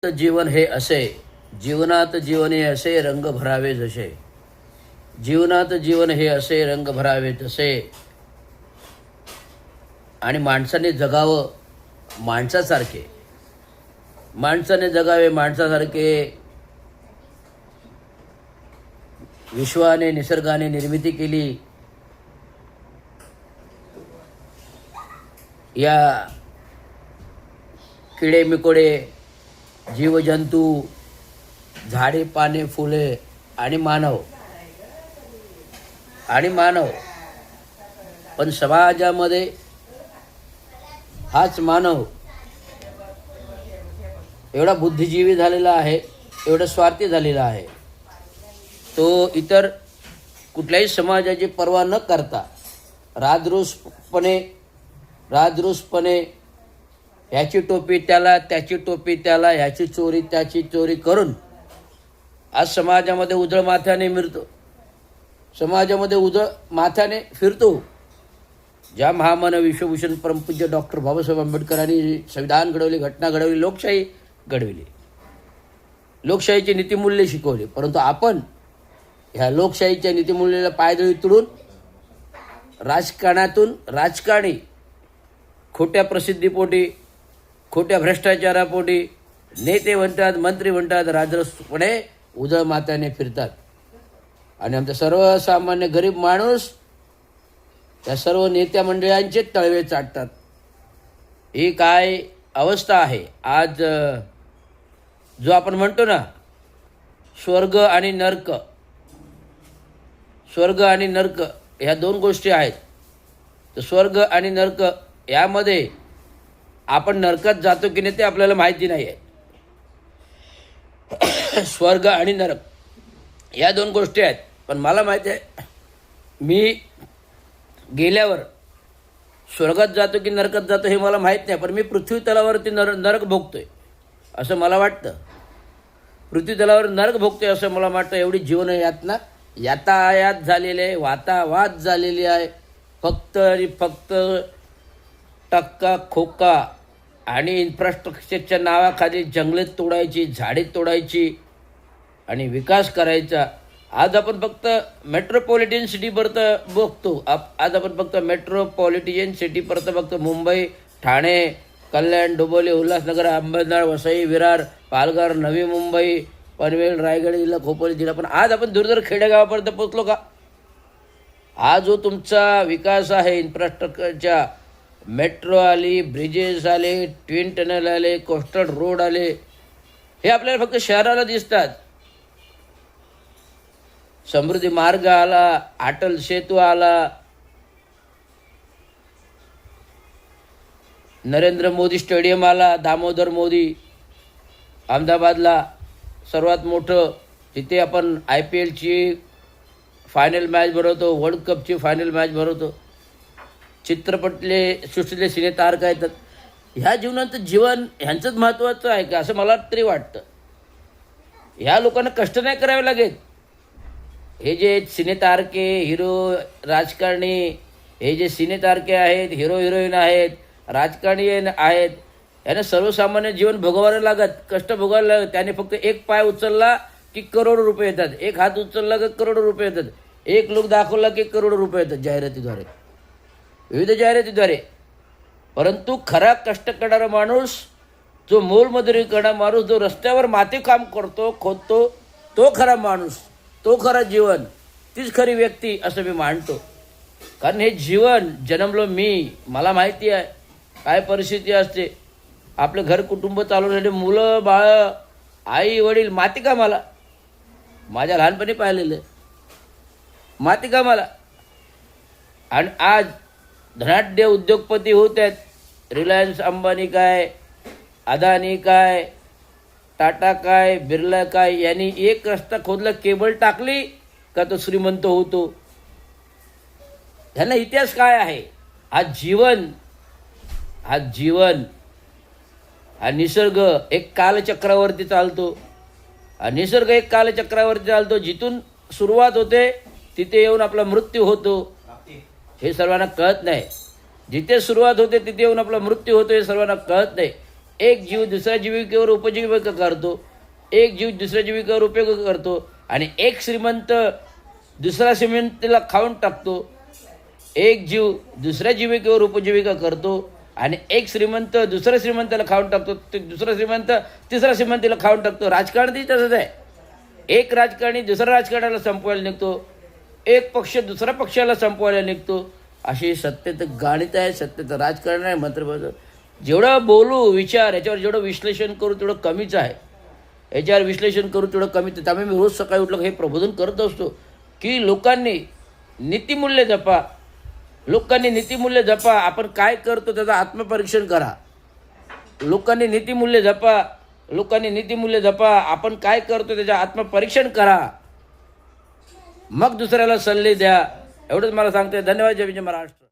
जीवन हे असे, जीवनात जीवन हे असे रंग भरावे जसे, जीवनात जीवन हे असे रंग भरावे तसे. आणि माणसाने जगावं माणसासारखे, माणसाने जगावे माणसासारखे. विश्वाने निसर्गाने निर्मिती केली. या किडे मिकोडे, जीवजंतू, झाडे पाने फुले आणि मानव पण समाजामध्ये हाच मानव एवढा बुद्धिजीवी झालेला आहे, एवढा स्वार्थी झालेला आहे. तो इतर कुठल्याही समाजाची पर्वा न करता राजरोसपणे ह्याची टोपी त्याला, त्याची टोपी त्याला, ह्याची चोरी त्याची चोरी करून आज समाजामध्ये उजळ माथ्याने मिळतो, समाजामध्ये उजळ माथ्याने फिरतो. ज्या महामानव विश्वभूषण परमपूज्य डॉक्टर बाबासाहेब आंबेडकरांनी संविधान घडवले, घटना घडवली, लोकशाही घडविली, लोकशाहीची नीतिमूल्ये शिकवली. परंतु आपण ह्या लोकशाहीच्या नीतिमूल्याला पायदळी तुडून राजकारणातून राजकारणी खोट्या प्रसिद्धीपोटी, खोट्या भ्रष्टाचारापोटी नेते म्हणतात, मंत्री म्हणतात, राजरोसपणे उजळ माथ्याने फिरतात. आणि आमचा सर्वसामान्य गरीब माणूस त्या सर्व नेत्या मंडळांचे तळवे चाटतात. ही काय अवस्था आहे. आज जो आपण म्हणतो ना स्वर्ग आणि नर्क, स्वर्ग आणि नर्क ह्या दोन गोष्टी आहेत. तर स्वर्ग आणि नर्क यामध्ये आपण नरकात जातो की नाही ते आपल्याला माहिती नाही आहे. स्वर्ग आणि नरक या दोन गोष्टी आहेत. पण मला माहिती आहे, मी गेल्यावर स्वर्गात जातो की नरकात जातो हे मला माहीत नाही. पण मी पृथ्वी तलावरती नरक भोगतोय असं मला वाटतं. पृथ्वी तलावर नरक भोगतोय असं मला वाटतं. एवढी जीवन यातना यातायात झालेली आहे, वातावाद झालेली आहे. फक्त आणि फक्त टक्का खोका आणि इन्फ्रास्ट्रक्चरच्या नावाखाली जंगले तोडायची, झाडे तोडायची आणि विकास करायचा. आज आपण फक्त मेट्रोपॉलिटन सिटीपर्यंत बघतो. आज आपण फक्त मेट्रोपॉलिटन सिटीपर्यंत बघतो. मुंबई, ठाणे, कल्याण, डोंबिवली, उल्हासनगर, अंबरनाथ, वसई, विरार, पालघर, नवी मुंबई, पनवेल, रायगड जिल्हा, खोपोली जिल्हा. पण आज आपण दूरदूर खेडेगावापर्यंत पोचलो का? हा जो तुमचा विकास आहे इन्फ्रास्ट्रक्चरच्या, मेट्रो आली, ब्रिजेस आले, ट्विन टनल आले, कोस्टल रोड आले, हे आपल्याला फक्त शहराला दिसतात. समृद्धी मार्ग आला, अटल सेतू आला, नरेंद्र मोदी स्टेडियम आला, दामोदर मोदी अहमदाबादला सर्वात मोठं, तिथे आपण IPLची फायनल मॅच भरवतो, वर्ल्ड कपची फायनल मॅच भरवतो. चित्रपटले सृष्टीतले सिने तारका येतात. ह्या जीवनाचं जीवन ह्यांचंच महत्त्वाचं आहे का असं मला तरी वाटतं. ह्या लोकांना कष्ट नाही करावे लागेल. हे जे सिने तारके, हिरो, राजकारणी, हे जे सिने तारके आहेत, हिरो हिरोईन आहेत, राजकारणी आहेत, यांना सर्वसामान्य जीवन भोगावं लागत, कष्ट भोगायला लागत. त्याने फक्त एक पाय उचलला की करोडो रुपये येतात, एक हात उचलला की करोडो रुपये येतात, एक लुक दाखवला की करोडो रुपये येतात जाहिरातीद्वारे, विविध जाहिरातीद्वारे. परंतु खरा कष्ट करणारा माणूस, जो मोलमजुरी करणारा माणूस, जो रस्त्यावर माती काम करतो, खोदतो, तो खरा माणूस, तो खरा जीवन, तीच खरी व्यक्ती असं मी मानतो. कारण हे जीवन जन्मलो मी, मला माहिती आहे काय परिस्थिती असते. आपलं घर कुटुंब चालवण्यासाठी मुलं बाळ, आई वडील माती कामाला, माझ्या लहानपणी पाहिलेलं आहे माती कामाला. आणि आज धनाढ्य उद्योगपती होत आहेत. रिलायन्स अंबानी काय, अदानी काय, टाटा काय, बिर्ला काय, यांनी एक रस्ता खोदला, केबल टाकली का तो श्रीमंत होतो. ह्यांना इतिहास काय आहे? हा जीवन हा निसर्ग एक कालचक्रावरती चालतो. हा निसर्ग एक कालचक्रावरती चालतो. जिथून सुरुवात होते तिथे येऊन आपला मृत्यू होतो हे सर्वांना कळत नाही. जिथे सुरुवात होते तिथे येऊन आपला मृत्यू होतो हे सर्वांना कळत नाही. एक जीव दुसऱ्या जीविकेवर उपजीविका करतो, एक जीव दुसऱ्या जीविकेवर उपयोग करतो आणि एक श्रीमंत दुसऱ्या श्रीमंतीला खाऊन टाकतो, एक जीव दुसऱ्या जीविकेवर उपजीविका करतो आणि एक श्रीमंत दुसऱ्या श्रीमंताला खाऊन टाकतो, ते दुसरा श्रीमंत तिसऱ्या श्रीमंतीला खाऊन टाकतो. राजकारणातही तसंच आहे. एक राजकारणी दुसऱ्या राजकारणाला संपवायला निघतो, एक पक्ष दुसऱ्या पक्षाला संपवायला निघतो. अशी सत्तेचं गणित आहे, सत्तेचं राजकारण आहे. मंत्रिपद जेवढं बोलू विचार याच्यावर जेवढं विश्लेषण करू तेवढं कमीच आहे. याच्यावर विश्लेषण करू तेवढं कमीच. त्यामुळे मी रोज सकाळी उठलं हे प्रबोधन करत असतो की लोकांनी नीतिमूल्य जपा, लोकांनी नीतिमूल्य जपा. आपण काय करतो त्याचं आत्मपरीक्षण करा. लोकांनी नीतिमूल्य जपा, लोकांनी नीतिमूल्य जपा. आपण काय करतो त्याचं आत्मपरीक्षण करा, मग दुसऱ्याला सल्ले द्या. एवढंच मला सांगते. धन्यवाद. जय विजय महाराष्ट्र.